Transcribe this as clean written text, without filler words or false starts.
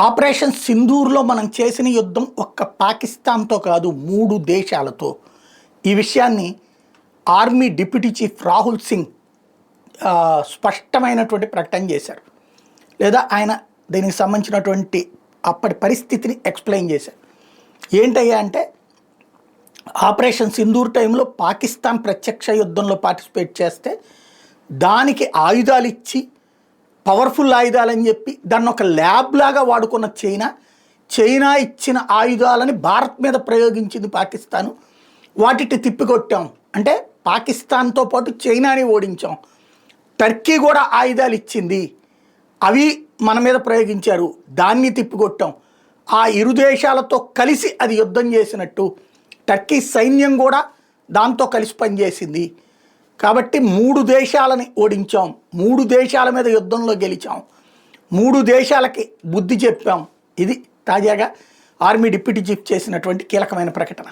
Operation సింధూర్లో మనం చేసిన యుద్ధం ఒక్క పాకిస్తాన్తో కాదు 3 దేశాలతో. ఈ విషయాన్ని army deputy chief Rahul Singh స్పష్టమైనటువంటి ప్రకటన చేశారు. లేదా ఆయన దీనికి సంబంధించినటువంటి అప్పటి పరిస్థితిని ఎక్స్ప్లెయిన్ చేశారు. ఏంటయ్యా అంటే, ఆపరేషన్ సింధూర్ టైంలో పాకిస్తాన్ ప్రత్యక్ష యుద్ధంలో పార్టిసిపేట్ చేస్తే దానికి ఆయుధాలు ఇచ్చి, పవర్ఫుల్ ఆయుధాలని చెప్పి దాన్ని ఒక ల్యాబ్ లాగా వాడుకున్న చైనా ఇచ్చిన ఆయుధాలని భారత్ మీద ప్రయోగించింది పాకిస్తాను. వాటిని తిప్పికొట్టాం. అంటే పాకిస్తాన్తో పాటు చైనాని ఓడించాం. టర్కీ కూడా ఆయుధాలు ఇచ్చింది, అవి మన మీద ప్రయోగించారు, దాన్ని తిప్పికొట్టాం. ఆ ఇరు దేశాలతో కలిసి అది యుద్ధం చేసినట్టు టర్కీ సైన్యం కూడా దాంతో కలిసి పనిచేసింది. కాబట్టి 3 దేశాలని ఓడించాం, 3 దేశాల మీద యుద్ధంలో గెలిచాం, 3 దేశాలకి బుద్ధి చెప్పాం. ఇది తాజాగా ఆర్మీ డిప్యూటీ చీఫ్ చేసినటువంటి కీలకమైన ప్రకటన.